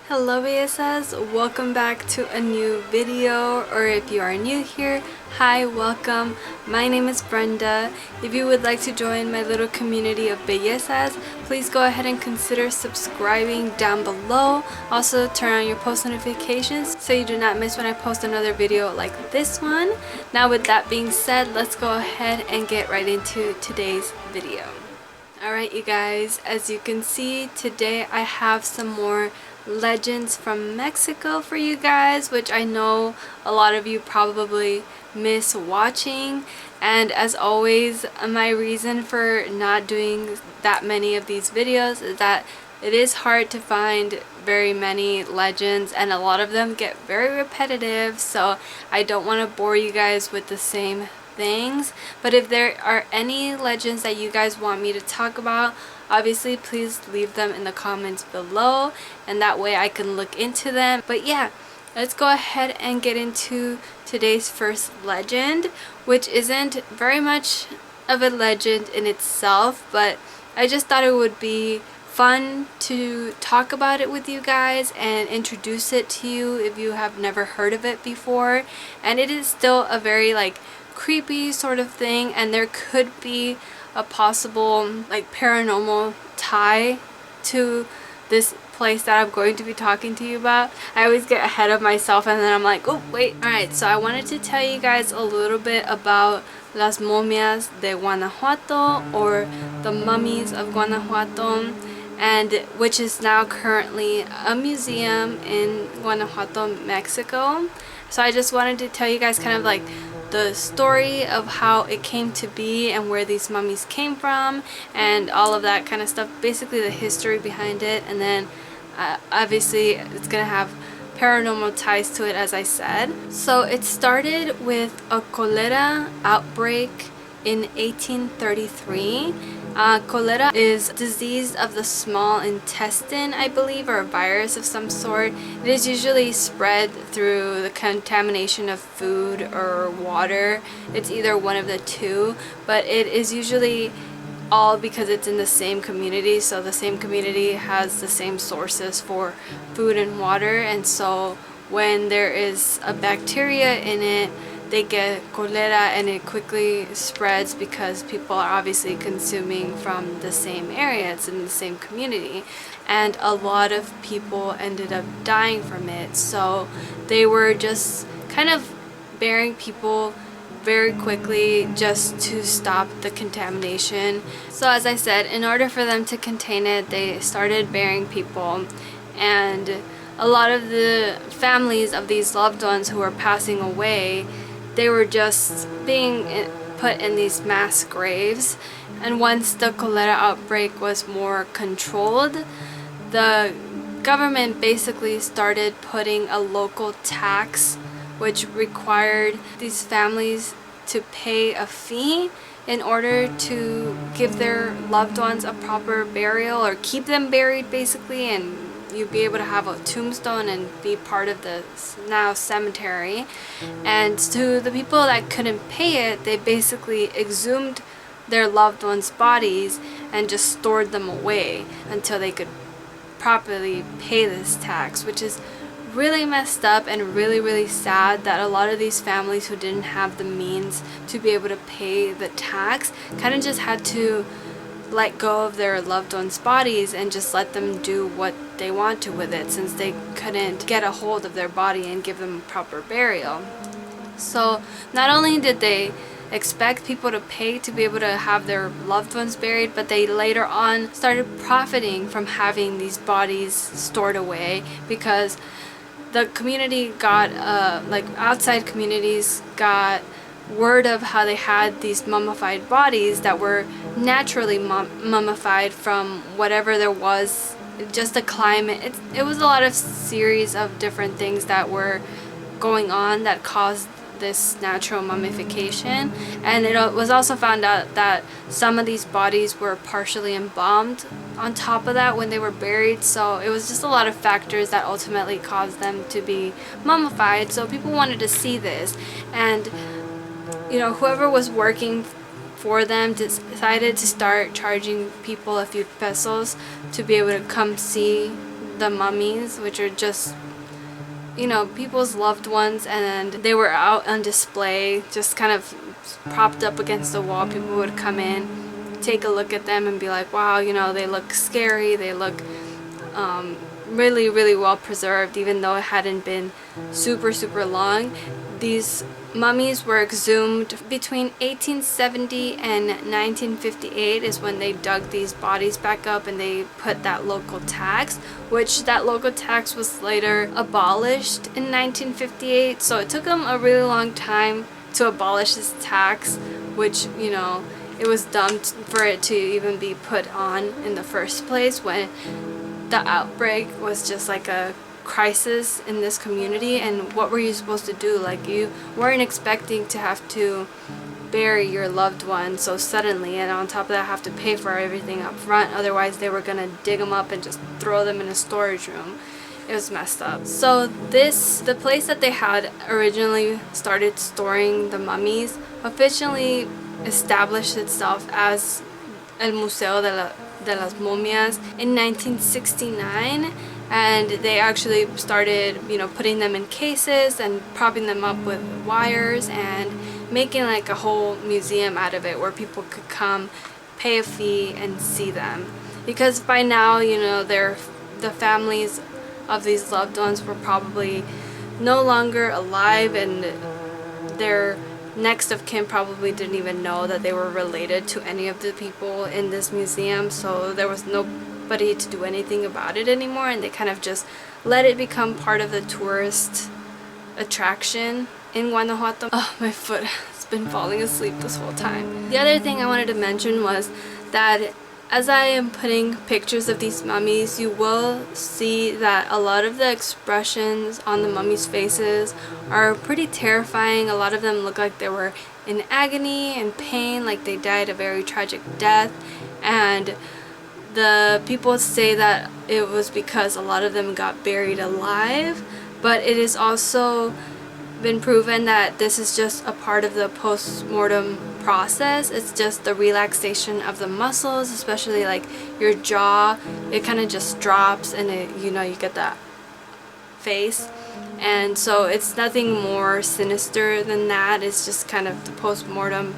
Hello bellezas, welcome back to a new video, or if you are new here, hi, welcome. My name is Brenda. If you would like to join my little community of bellezas, please go ahead and consider subscribing down below. Also turn on your post notifications so you do not miss when I post another video like this one. Now with that being said, let's go ahead and get right into today's video. Alright you guys, as you can see, today I have some more legends from Mexico for you guys, which I know a lot of you probably miss watching. And as always, my reason for not doing that many of these videos is that it is hard to find very many legends, and a lot of them get very repetitive, so I don't want to bore you guys with the same things. But if there are any legends that you guys want me to talk about, obviously please leave them in the comments below, and that way I can look into them. But yeah, let's go ahead and get into today's first legend, which isn't very much of a legend in itself, but I just thought it would be fun to talk about it with you guys and introduce it to you if you have never heard of it before. And it is still a very creepy sort of thing, and there could be a possible paranormal tie to this place that I'm going to be talking to you about. I always get ahead of myself and then I'm like, oh wait. Alright, so I wanted to tell you guys a little bit about Las Momias de Guanajuato, or the mummies of Guanajuato, and which is now currently a museum in Guanajuato, Mexico. So I just wanted to tell you guys kind of the story of how it came to be and where these mummies came from and all of that kind of stuff, basically the history behind it. And then obviously it's gonna have paranormal ties to it, as I said. So it started with a cholera outbreak in 1833. Cholera is a disease of the small intestine, I believe, or a virus of some sort. It is usually spread through the contamination of food or water. It's either one of the two, but it is usually all because it's in the same community, so the same community has the same sources for food and water, and so when there is a bacteria in it, they get cholera, and it quickly spreads because people are obviously consuming from the same area. It's in the same community, and a lot of people ended up dying from it. So they were just kind of burying people very quickly just to stop the contamination. So as I said, in order for them to contain it, they started burying people, and a lot of the families of these loved ones who were passing away, they were just being put in these mass graves. And once the cholera outbreak was more controlled, the government basically started putting a local tax which required these families to pay a fee in order to give their loved ones a proper burial, or keep them buried basically, and you'd be able to have a tombstone and be part of the now cemetery. And to the people that couldn't pay it, they basically exhumed their loved ones' bodies and just stored them away until they could properly pay this tax, which is really messed up and really sad that a lot of these families who didn't have the means to be able to pay the tax kind of just had to let go of their loved ones' bodies and just let them do what they want to with it, since they couldn't get a hold of their body and give them proper burial. So not only did they expect people to pay to be able to have their loved ones buried, but they later on started profiting from having these bodies stored away, because the community got outside communities got word of how they had these mummified bodies that were naturally mummified from whatever there was, just the climate. It was a lot of series of different things that were going on that caused this natural mummification. And it was also found out that some of these bodies were partially embalmed on top of that when they were buried. So it was just a lot of factors that ultimately caused them to be mummified. So people wanted to see this, and whoever was working for them decided to start charging people a few pesos to be able to come see the mummies, which are just, you know, people's loved ones, and they were out on display, just kind of propped up against the wall. People would come in, take a look at them and be like, wow, you know, they look scary, they look really, really well preserved, even though it hadn't been super long. These mummies were exhumed between 1870 and 1958 is when they dug these bodies back up, and they put that local tax, which that local tax was later abolished in 1958. So it took them a really long time to abolish this tax, which, you know, it was dumb for it to even be put on in the first place, when the outbreak was just like a crisis in this community. And what were you supposed to do? Like, you weren't expecting to have to bury your loved one so suddenly, and on top of that have to pay for everything up front. Otherwise they were gonna dig them up and just throw them in a storage room. It was messed up. So the place that they had originally started storing the mummies officially established itself as El Museo de las Momias in 1969, and they actually started, you know, putting them in cases and propping them up with wires and making like a whole museum out of it, where people could come, pay a fee, and see them. Because by now, you know, the families of these loved ones were probably no longer alive, and their next of kin probably didn't even know that they were related to any of the people in this museum. So there was nobody to do anything about it anymore, and they kind of just let it become part of the tourist attraction in Guanajuato. Oh, my foot has been falling asleep this whole time. The other thing I wanted to mention was that as I am putting pictures of these mummies, you will see that a lot of the expressions on the mummies' faces are pretty terrifying. A lot of them look like they were in agony and pain, like they died a very tragic death. And the people say that it was because a lot of them got buried alive, but it is also been proven that this is just a part of the post-mortem process. It's just the relaxation of the muscles, especially like your jaw. It kind of just drops, and it, you know, you get that face. And so it's nothing more sinister than that. It's just kind of the post-mortem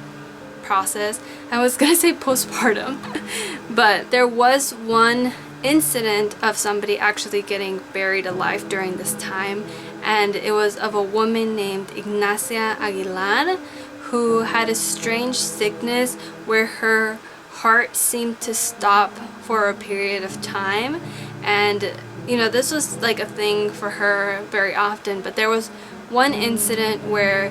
process. I was gonna say postpartum, but there was one incident of somebody actually getting buried alive during this time, and it was of a woman named Ignacia Aguilar, who had a strange sickness where her heart seemed to stop for a period of time. And you know, this was like a thing for her very often, but there was one incident where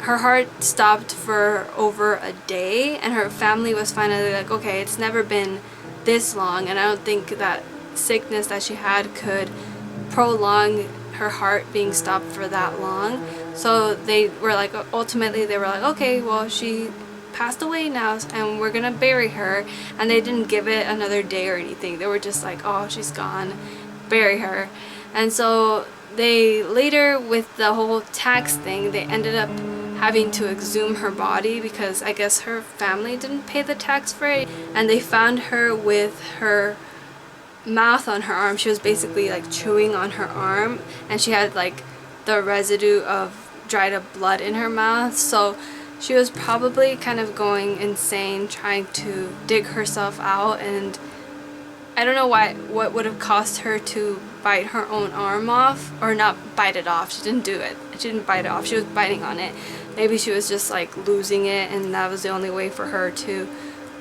her heart stopped for over a day, and her family was finally like, okay, it's never been this long, and I don't think that sickness that she had could prolong her heart being stopped for that long. So they were like, ultimately they were like, okay, well, she passed away now and we're gonna bury her. And they didn't give it another day or anything. They were just like, oh, she's gone, bury her. And so they later, with the whole tax thing, they ended up having to exhume her body because I guess her family didn't pay the tax for it. And they found her with her mouth on her arm. She was basically like chewing on her arm, and she had like the residue of dried up blood in her mouth. So she was probably kind of going insane trying to dig herself out, and I don't know what would have caused her to bite her own arm off, or not bite it off. She didn't do it. She didn't bite it off. She was biting on it. Maybe she was just like losing it, and that was the only way for her to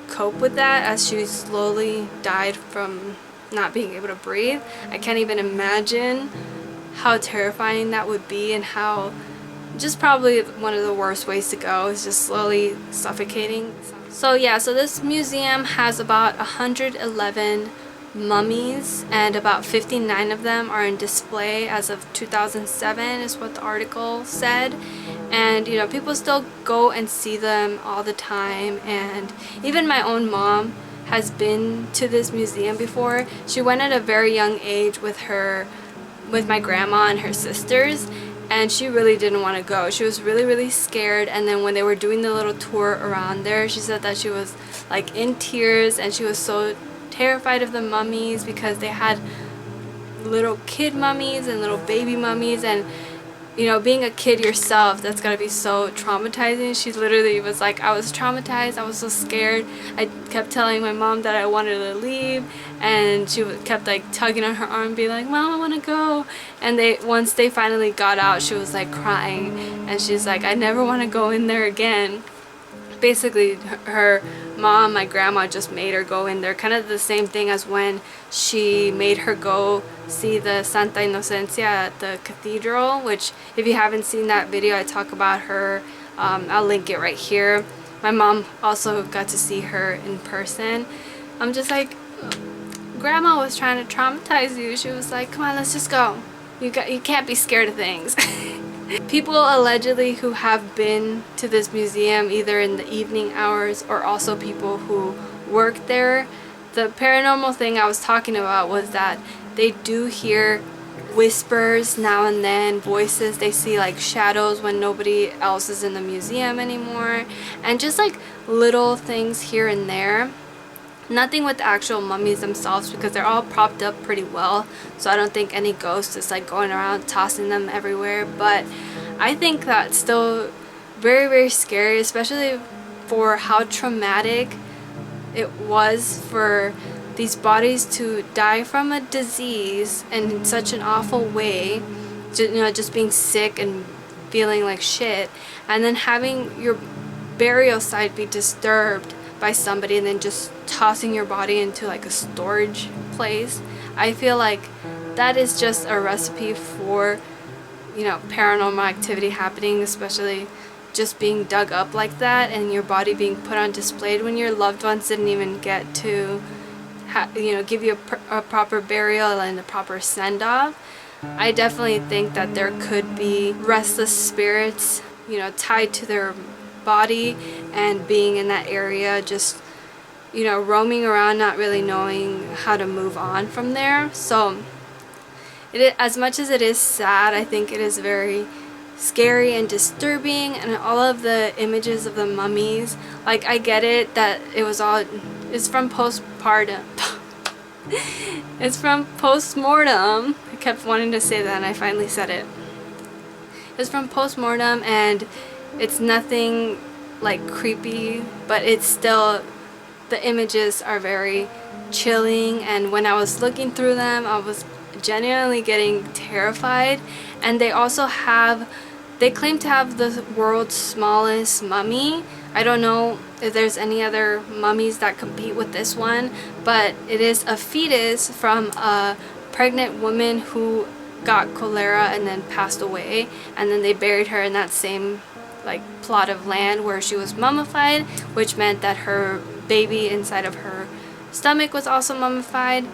cope with that, as she slowly died from not being able to breathe. I can't even imagine how terrifying that would be, and how just probably one of the worst ways to go is just slowly suffocating. So yeah, so this museum has about 111 mummies, and about 59 of them are in display as of 2007 is what the article said. And you know, people still go and see them all the time, and even my own mom has been to this museum before. She went at a very young age with my grandma and her sisters, and she really didn't want to go. She was really scared, and then when they were doing the little tour around there, she said that she was like in tears, and she was so terrified of the mummies because they had little kid mummies and little baby mummies, and you know, being a kid yourself, that's gotta be so traumatizing. She literally was like, I was traumatized, I was so scared. I kept telling my mom that I wanted to leave, and she kept like tugging on her arm, being like, Mom, I want to go. And once they finally got out, she was like crying, and she's like, I never want to go in there again. Basically, her mom, my grandma, just made her go in there. Kind of the same thing as when she made her go see the Santa Inocencia at the cathedral, which if you haven't seen that video, I talk about her. I'll link it right here. My mom also got to see her in person. I'm just like, Grandma was trying to traumatize you. She was like, come on, let's just go. You can't be scared of things. People allegedly who have been to this museum either in the evening hours or also people who work there, the paranormal thing I was talking about was that they do hear whispers now and then, voices. They see like shadows when nobody else is in the museum anymore, and just like little things here and there. Nothing with the actual mummies themselves because they're all propped up pretty well, so I don't think any ghost is like going around tossing them everywhere. But I think that's still very, very scary, especially for how traumatic it was for these bodies to die from a disease and in such an awful way, you know, just being sick and feeling like shit, and then having your burial site be disturbed by somebody and then just tossing your body into like a storage place. I feel like that is just a recipe for, you know, paranormal activity happening, especially just being dug up like that and your body being put on display when your loved ones didn't even get to you know, give you a proper burial and a proper send-off. I definitely think that there could be restless spirits, you know, tied to their body and being in that area, just, you know, roaming around, not really knowing how to move on from there. So as much as it is sad, I think it is very scary and disturbing, and all of the images of the mummies, like, I get it that it's from postpartum. It's from postmortem. I kept wanting to say that and I finally said it. It's from postmortem, and it's nothing like creepy, but it's still, the images are very chilling, and when I was looking through them, I was genuinely getting terrified. And they claim to have the world's smallest mummy. I don't know if there's any other mummies that compete with this one, but it is a fetus from a pregnant woman who got cholera and then passed away, and then they buried her in that same like plot of land where she was mummified, which meant that her baby inside of her stomach was also mummified.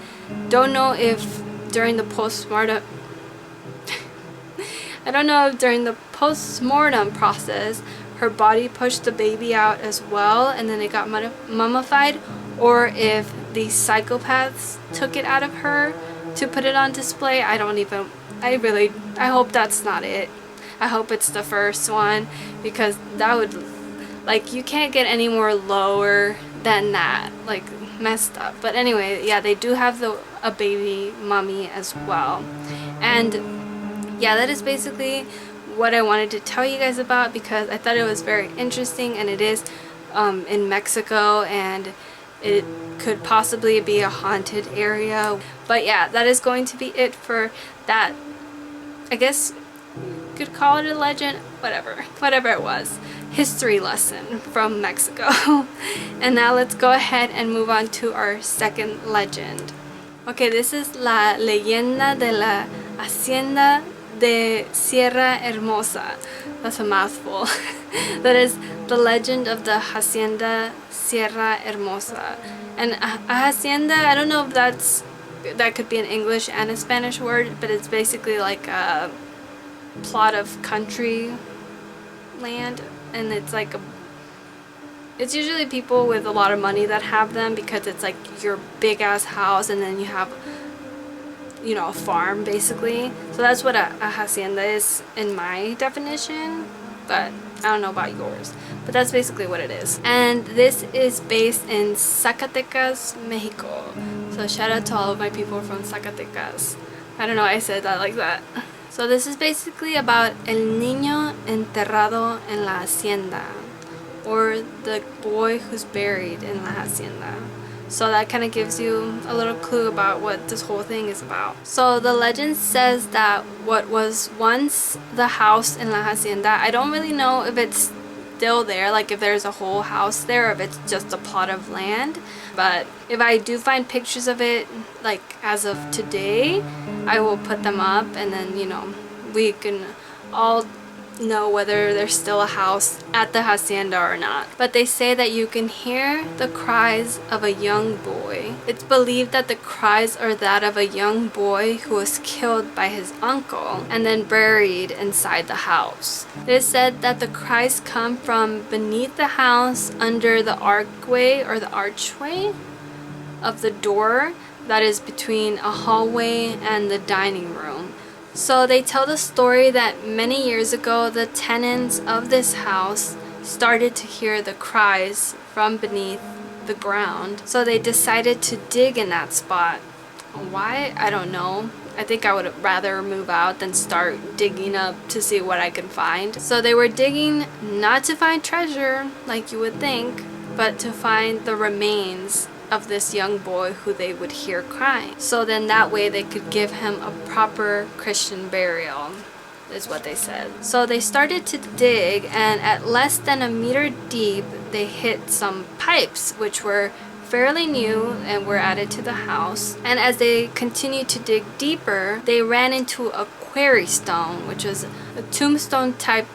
Don't know if during the postmortem process her body pushed the baby out as well and then it got mummified, or if these psychopaths took it out of her to put it on display. I hope that's not it. I hope it's the first one, because that would, like, you can't get any more lower than that, like, messed up. But anyway, yeah, they do have a baby mummy as well. And yeah, that is basically what I wanted to tell you guys about, because I thought it was very interesting, and it is in Mexico, and it could possibly be a haunted area. But yeah, that is going to be it for that. I guess you could call it a legend, whatever it was. History lesson from Mexico. And now let's go ahead and move on to our second legend. Okay, this is La Leyenda de la Hacienda de Sierra Hermosa. That's a mouthful. That is the legend of the Hacienda Sierra Hermosa. And a hacienda, I don't know if that could be an English and a Spanish word, but it's basically like a plot of country land, and it's like it's usually people with a lot of money that have them, because it's like your big ass house and then you have, you know, a farm basically. So that's what a hacienda is in my definition, but I don't know about yours, but that's basically what it is. And this is based in Zacatecas, Mexico. So shout out to all of my people from Zacatecas. I don't know, I said that like that. So this is basically about el niño enterrado en la hacienda, or the boy who's buried in la hacienda. So that kind of gives you a little clue about what this whole thing is about. So the legend says that what was once the house in la hacienda, I don't really know if it's still there, like if there's a whole house there, or if it's just a plot of land. But if I do find pictures of it, like as of today, I will put them up, and then, you know, we can all know whether there's still a house at the hacienda or not. But they say that you can hear the cries of a young boy. It's believed that the cries are that of a young boy who was killed by his uncle and then buried inside the house. It is said that the cries come from beneath the house, under the archway or the archway of the door that is between a hallway and the dining room. So they tell the story that many years ago, the tenants of this house started to hear the cries from beneath the ground. So they decided to dig in that spot. Why? I don't know. I think I would rather move out than start digging up to see what I can find. So they were digging not to find treasure, like you would think, but to find the remains of this young boy who they would hear crying. So then that way they could give him a proper Christian burial, is what they said. So they started to dig, and at less than a meter deep, they hit some pipes, which were fairly new and were added to the house. And as they continued to dig deeper, they ran into a quarry stone, which was a tombstone type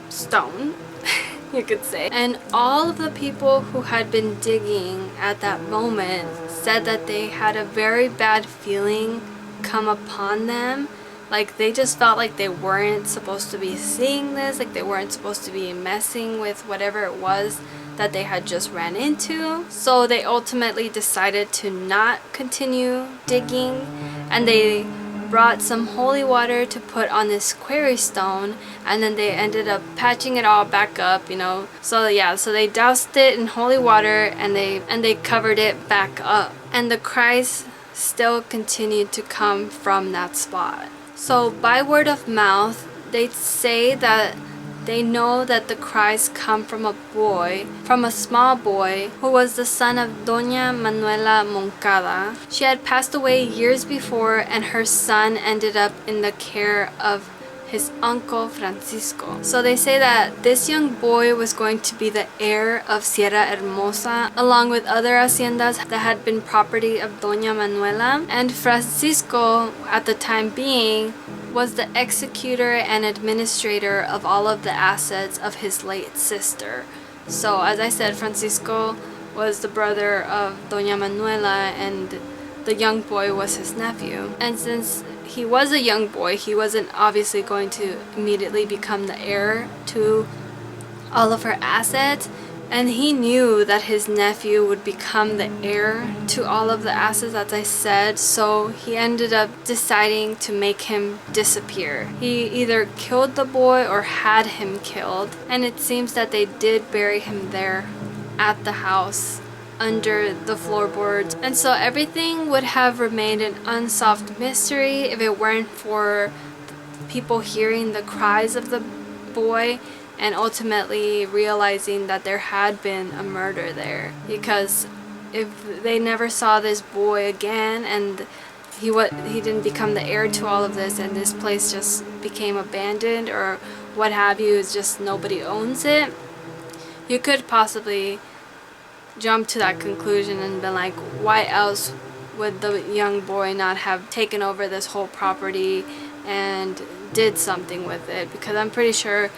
stone, you could say. And all of the people who had been digging at that moment said that they had a very bad feeling come upon them. Like they just felt like they weren't supposed to be seeing this, like they weren't supposed to be messing with whatever it was that they had just ran into. So they ultimately decided to not continue digging, and they brought some holy water to put on this quarry stone, and then they ended up patching it all back up, you know. So yeah, so they doused it in holy water, and they covered it back up, and the cries still continued to come from that spot. So by word of mouth, they say that they know that the cries come from a small boy who was the son of Doña Manuela Moncada. She had passed away years before, and her son ended up in the care of his uncle Francisco. So they say that this young boy was going to be the heir of Sierra Hermosa, along with other haciendas that had been property of Doña Manuela. And Francisco, at the time being, was the executor and administrator of all of the assets of his late sister. So as I said, Francisco was the brother of Doña Manuela, and the young boy was his nephew. And since he was a young boy, he wasn't obviously going to immediately become the heir to all of her assets, and he knew that his nephew would become the heir to all of the assets, as I said. So he ended up deciding to make him disappear. He either killed the boy or had him killed, and it seems that they did bury him there at the house under the floorboards. And so everything would have remained an unsolved mystery if it weren't for people hearing the cries of the boy and ultimately realizing that there had been a murder there. Because if they never saw this boy again, and he didn't become the heir to all of this, and this place just became abandoned or what have you, it's just nobody owns it, you could possibly jump to that conclusion and been like, why else would the young boy not have taken over this whole property and did something with it? Because I'm pretty sure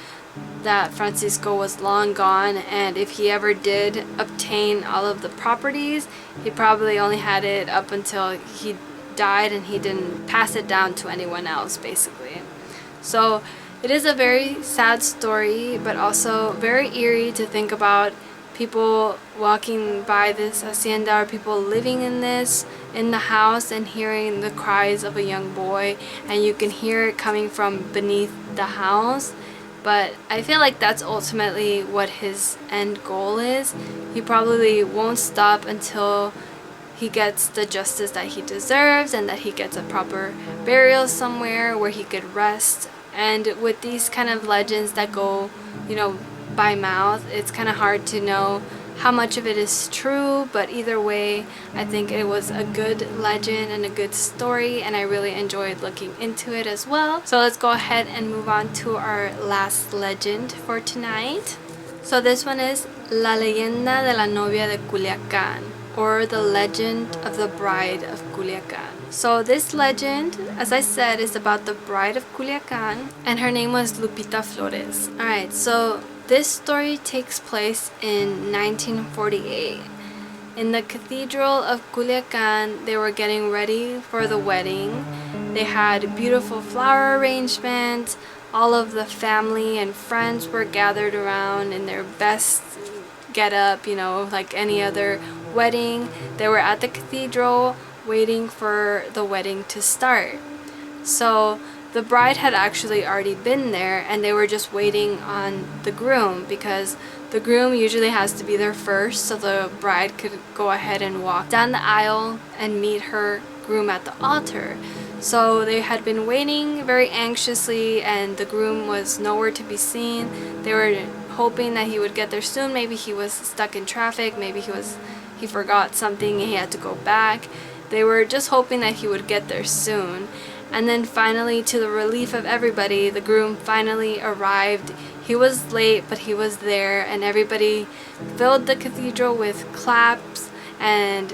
that Francisco was long gone, and if he ever did obtain all of the properties, he probably only had it up until he died, and he didn't pass it down to anyone else, basically. So it is a very sad story, but also very eerie to think about people walking by this hacienda, or people living in the house, and hearing the cries of a young boy, and you can hear it coming from beneath the house. But I feel like that's ultimately what his end goal is. He probably won't stop until he gets the justice that he deserves and that he gets a proper burial somewhere where he could rest. And with these kind of legends that go, by mouth, it's kind of hard to know how much of it is true, but either way, I think it was a good legend and a good story, and I really enjoyed looking into it as well. So let's go ahead and move on to our last legend for tonight. So this one is La Leyenda de la Novia de Kuliakan, or the legend of the bride of Kuliakan. So this legend, as I said, is about the bride of Kuliakan, and her name was Lupita Flores. Alright, so this story takes place in 1948. In the Cathedral of Kuliakan, they were getting ready for the wedding. They had beautiful flower arrangements. All of the family and friends were gathered around in their best get-up, like any other wedding. They were at the cathedral waiting for the wedding to start. So the bride had actually already been there, and they were just waiting on the groom, because the groom usually has to be there first so the bride could go ahead and walk down the aisle and meet her groom at the altar. So they had been waiting very anxiously, and the groom was nowhere to be seen. They were hoping that he would get there soon. Maybe he was stuck in traffic, maybe he forgot something and he had to go back. They were just hoping that he would get there soon. And then finally, to the relief of everybody, the groom finally arrived. He was late, but he was there, and everybody filled the cathedral with claps and,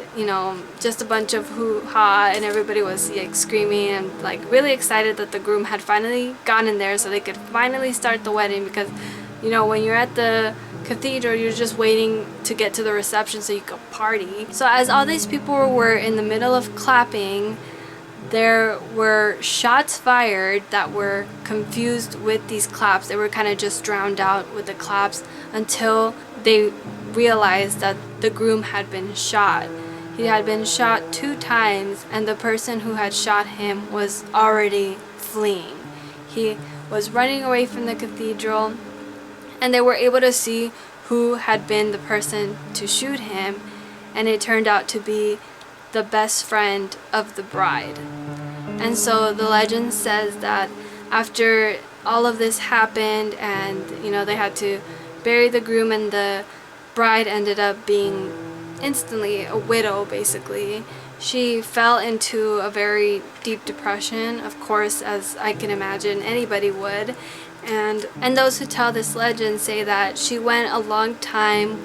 just a bunch of hoo-ha, and everybody was screaming and really excited that the groom had finally gotten there so they could finally start the wedding, because, when you're at the cathedral, you're just waiting to get to the reception so you could party. So as all these people were in the middle of clapping, there were shots fired that were confused with these claps. They were kind of just drowned out with the claps until they realized that the groom had been shot. He had been shot 2 times, and the person who had shot him was already fleeing. He was running away from the cathedral, and they were able to see who had been the person to shoot him, and it turned out to be the best friend of the bride. And so the legend says that after all of this happened, and they had to bury the groom, and the bride ended up being instantly a widow, basically. She fell into a very deep depression, of course, as I can imagine anybody would. And those who tell this legend say that she went a long time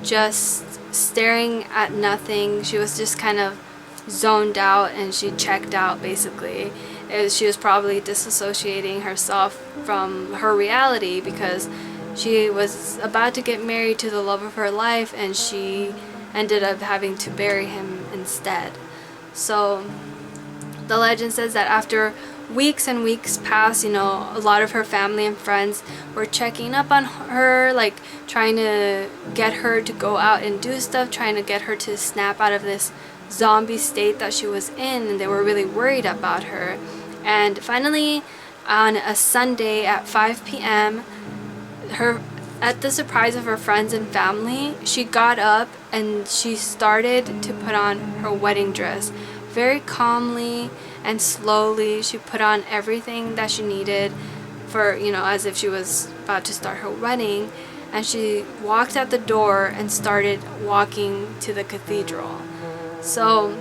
just staring at nothing. She was just kind of zoned out, and she checked out, basically. She was probably disassociating herself from her reality, because she was about to get married to the love of her life, and she ended up having to bury him instead. So the legend says that after weeks and weeks passed, a lot of her family and friends were checking up on her, trying to get her to go out and do stuff, trying to get her to snap out of this zombie state that she was in, and they were really worried about her. And finally, on a Sunday at 5 p.m., at the surprise of her friends and family, she got up and she started to put on her wedding dress. Very calmly and slowly, she put on everything that she needed for, as if she was about to start her wedding. And she walked out the door and started walking to the cathedral. So,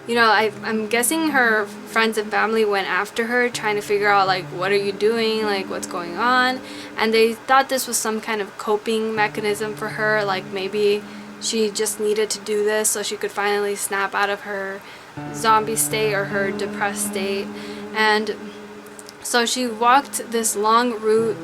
I'm guessing her friends and family went after her, trying to figure out, what are you doing? What's going on? And they thought this was some kind of coping mechanism for her, maybe she just needed to do this so she could finally snap out of her zombie state or her depressed state. And so she walked this long route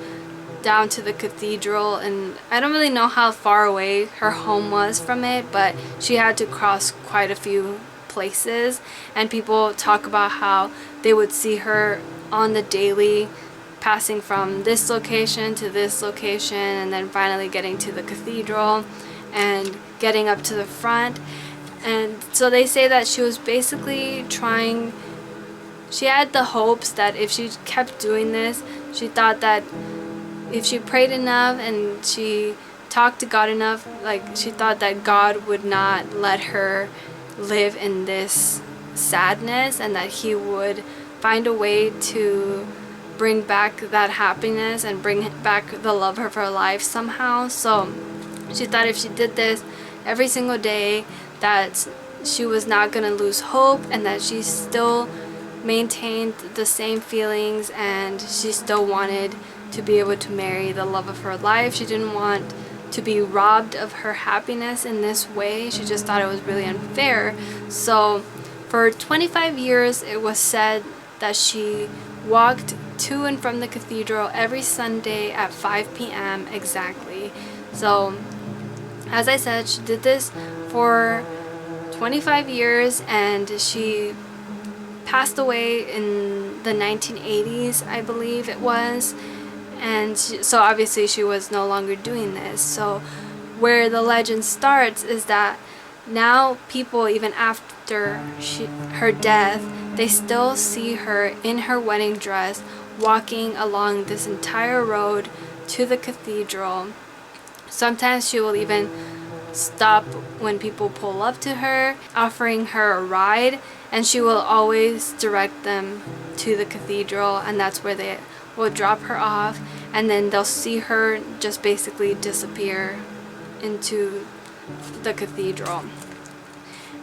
down to the cathedral, and I don't really know how far away her home was from it, but she had to cross quite a few places, and people talk about how they would see her on the daily, passing from this location to this location, and then finally getting to the cathedral and getting up to the front. And so they say that she was basically she had the hopes that if she kept doing this, she thought that if she prayed enough and she talked to God enough, she thought that God would not let her live in this sadness, and that he would find a way to bring back that happiness and bring back the love of her life somehow. So she thought if she did this every single day, that she was not going to lose hope, and that she still maintained the same feelings, and she still wanted to be able to marry the love of her life. She didn't want to be robbed of her happiness in this way. She just thought it was really unfair. So for 25 years it was said that she walked to and from the cathedral every Sunday at 5 p.m. exactly. So as I said, she did this for 25 years, and she passed away in the 1980s, I believe it was. And so obviously she was no longer doing this. So where the legend starts is that now people, even after her death, they still see her in her wedding dress walking along this entire road to the cathedral. Sometimes she will even stop when people pull up to her, offering her a ride, and she will always direct them to the cathedral, and that's where they will drop her off, and then they'll see her just basically disappear into the cathedral.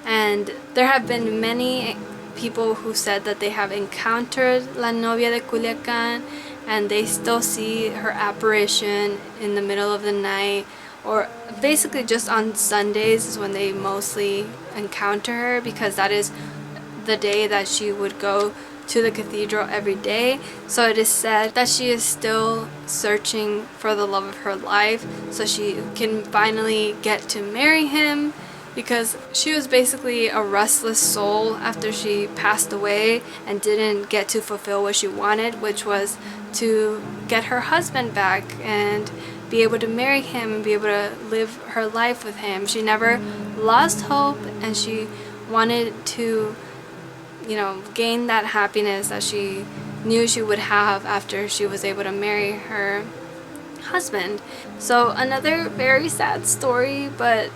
And there have been many people who said that they have encountered La Novia de Kuliakan, and they still see her apparition in the middle of the night, or basically just on Sundays is when they mostly encounter her, because that is the day that she would go to the cathedral every day. So it is said that she is still searching for the love of her life, so she can finally get to marry him, because she was basically a restless soul after she passed away and didn't get to fulfill what she wanted, which was to get her husband back and be able to marry him and be able to live her life with him. She never lost hope, and she wanted to, gain that happiness that she knew she would have after she was able to marry her husband. So another very sad story, but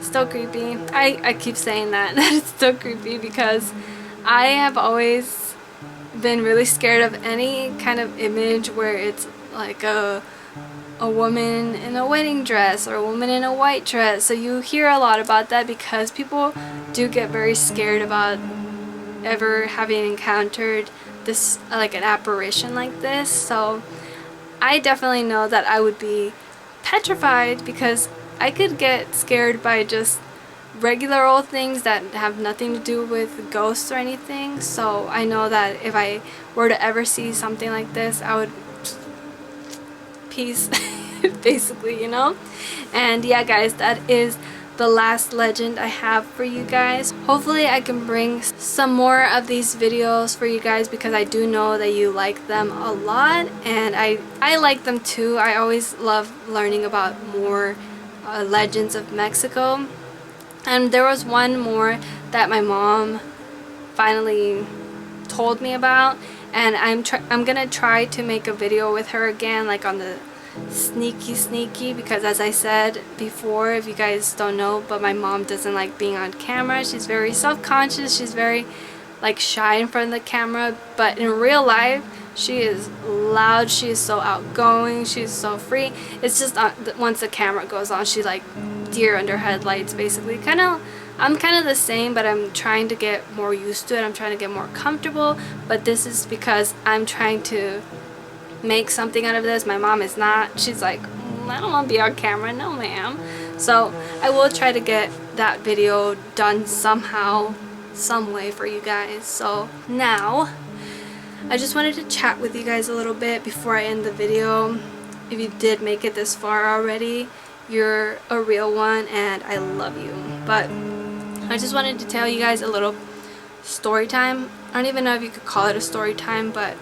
still creepy. I keep saying that it's still creepy, because I have always been really scared of any kind of image where it's like a woman in a wedding dress or a woman in a white dress. So you hear a lot about that, because people do get very scared about ever having encountered this, like an apparition like this. So I definitely know that I would be petrified, because I could get scared by just regular old things that have nothing to do with ghosts or anything. So I know that if I were to ever see something like this, I would peace basically, And yeah guys, that is the last legend I have for you guys. Hopefully I can bring some more of these videos for you guys, because I do know that you like them a lot, and I like them too. I always love learning about more legends of Mexico. And there was one more that my mom finally told me about, and I'm gonna try to make a video with her again, like on the sneaky, because as I said before, if you guys don't know, but my mom doesn't like being on camera. She's very self-conscious, she's very like shy in front of the camera, but in real life she is loud, she is so outgoing, she's so free. It's just once the camera goes on, she's like deer under headlights basically. I'm kind of the same, but I'm trying to get more used to it. I'm trying to get more comfortable, but this is because I'm trying to make something out of this. My mom is not. She's like, I don't want to be on camera. No ma'am. So I will try to get that video done somehow, some way for you guys. So now I just wanted to chat with you guys a little bit before I end the video. If you did make it this far already, you're a real one and I love you. But I just wanted to tell you guys a little story time. I don't even know if you could call it a story time, but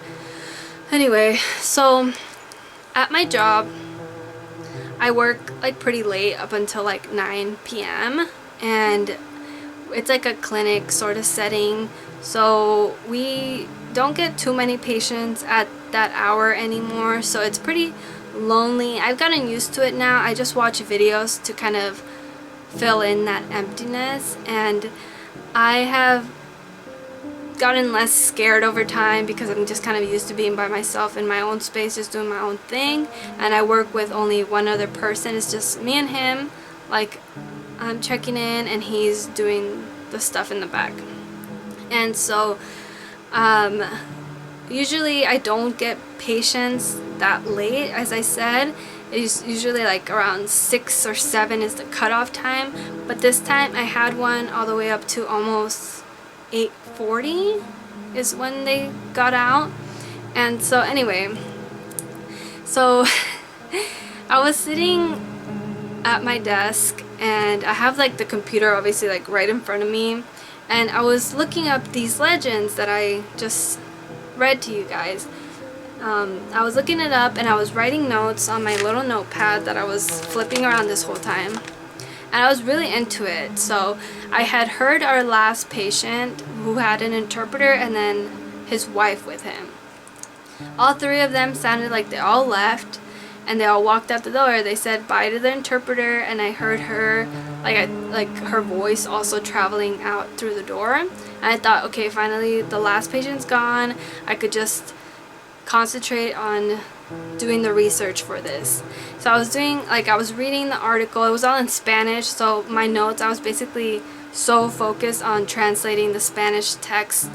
anyway, so at my job I work like pretty late, up until like 9 p.m. and it's like a clinic sort of setting, so we don't get too many patients at that hour anymore, so it's pretty lonely. I've gotten used to it now. I just watch videos to kind of fill in that emptiness, and I have gotten less scared over time because I'm just kind of used to being by myself in my own space, just doing my own thing, and I work with only one other person. It's just me and him. Like, I'm checking in and he's doing the stuff in the back. And so usually I don't get patients that late. As I said, it's usually like around 6 or 7 is the cutoff time, but this time I had one all the way up to almost 8:40 is when they got out. And so anyway, so I was sitting at my desk and I have like the computer obviously like right in front of me, and I was looking up these legends that I just read to you guys. I was looking it up and I was writing notes on my little notepad that I was flipping around this whole time, and I was really into it. So I had heard our last patient who had an interpreter and then his wife with him. All 3 of them sounded like they all left and they all walked out the door. They said bye to the interpreter, and I heard her like her voice also traveling out through the door. And I thought, okay, finally the last patient's gone. I could just concentrate on doing the research for this. So I was reading the article. It was all in Spanish, so my notes, I was basically so focused on translating the Spanish text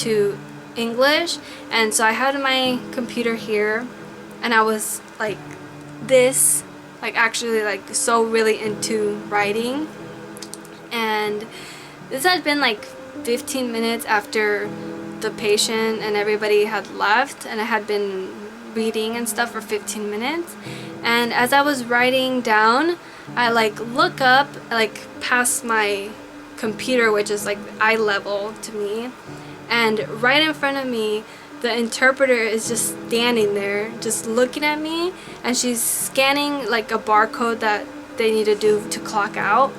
to English. And so I had my computer here and I was like this, like actually like so really into writing. And this had been like 15 minutes after the patient and everybody had left, and I had been reading and stuff for 15 minutes. And as I was writing down, I like look up like past my computer, which is like eye level to me, and right in front of me the interpreter is just standing there just looking at me, and she's scanning like a barcode that they need to do to clock out.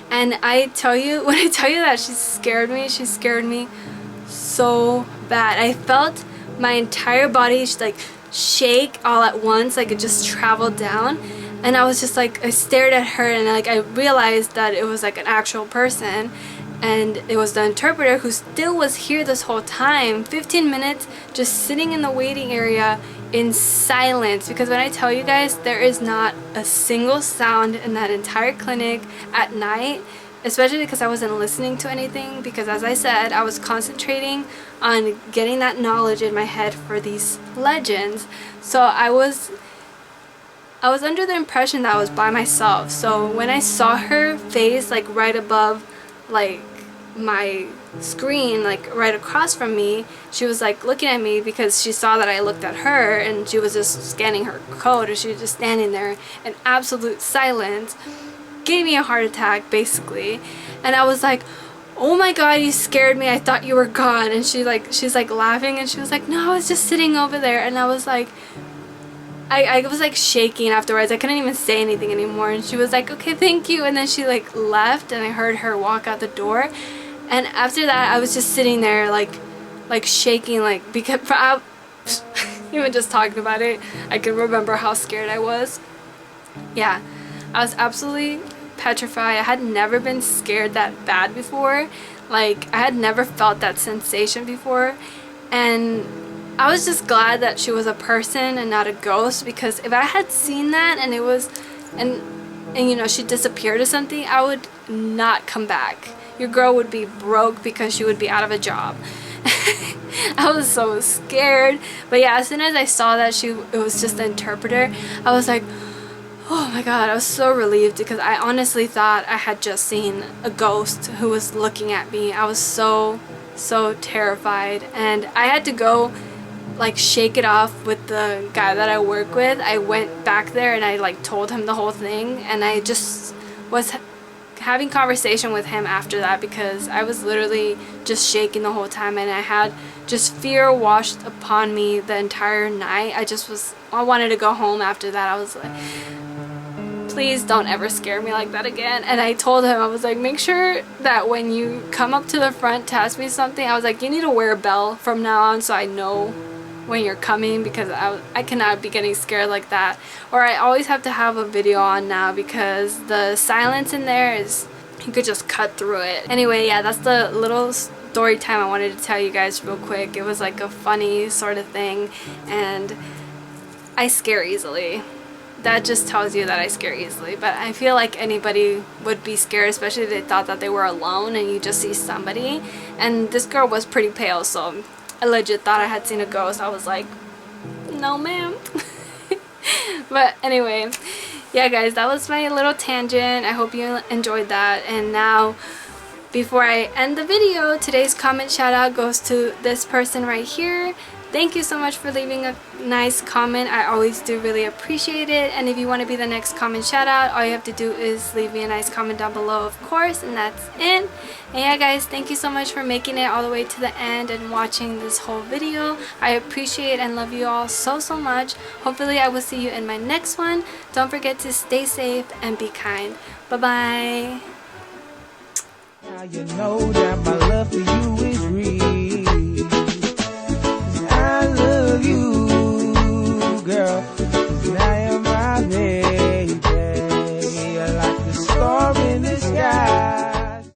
And I tell you, when I tell you that she scared me so bad. I felt my entire body like shake all at once, like it just traveled down. And I was just like, I stared at her and like I realized that it was like an actual person, and it was the interpreter who still was here this whole time, 15 minutes just sitting in the waiting area in silence. Because when I tell you guys, there is not a single sound in that entire clinic at night, especially because I wasn't listening to anything, because as I said, I was concentrating on getting that knowledge in my head for these legends. So I was under the impression that I was by myself. So when I saw her face like right above like my screen, like right across from me, she was like looking at me because she saw that I looked at her, and she was just scanning her code, and she was just standing there in absolute silence. Gave me a heart attack basically. And I was like, oh my god, you scared me, I thought you were gone. And she's like laughing, and she was like, no, I was just sitting over there. And I was like, I was like shaking afterwards. I couldn't even say anything anymore. And she was like, okay, thank you. And then she like left, and I heard her walk out the door. And after that I was just sitting there like shaking, like because even just talking about it I can remember how scared I was. Yeah, I was absolutely petrified. I had never been scared that bad before. Like, I had never felt that sensation before. And I was just glad that she was a person and not a ghost, because if I had seen that and it was, and you know, she disappeared or something, I would not come back. Your girl would be broke because she would be out of a job. I was so scared. But yeah, as soon as I saw that it was just the interpreter, I was like, oh my god, I was so relieved, because I honestly thought I had just seen a ghost who was looking at me. I was so terrified, and I had to go like shake it off with the guy that I work with. I went back there and I like told him the whole thing, and I just was having conversation with him after that, because I was literally just shaking the whole time, and I had just fear washed upon me the entire night. I wanted to go home after that. I was like, please don't ever scare me like that again. And I told him, I was like, make sure that when you come up to the front to ask me something, I was like, you need to wear a bell from now on so I know when you're coming, because I cannot be getting scared like that. Or I always have to have a video on now, because the silence in there is you could just cut through it. Anyway, yeah, that's the little story time I wanted to tell you guys real quick. It was like a funny sort of thing, and I scare easily. That just tells you that I scare easily. But I feel like anybody would be scared, especially if they thought that they were alone and you just see somebody. And this girl was pretty pale, so I legit thought I had seen a ghost. I was like, no ma'am. But anyway, yeah guys, that was my little tangent. I hope you enjoyed that. And now, before I end the video, today's comment shout out goes to this person right here. Thank you so much for leaving a nice comment. I always do really appreciate it. And if you want to be the next comment shout out, all you have to do is leave me a nice comment down below, of course, and that's it. And yeah guys, thank you so much for making it all the way to the end and watching this whole video. I appreciate and love you all so much. Hopefully I will see you in my next one. Don't forget to stay safe and be kind. Bye bye. Now you know that my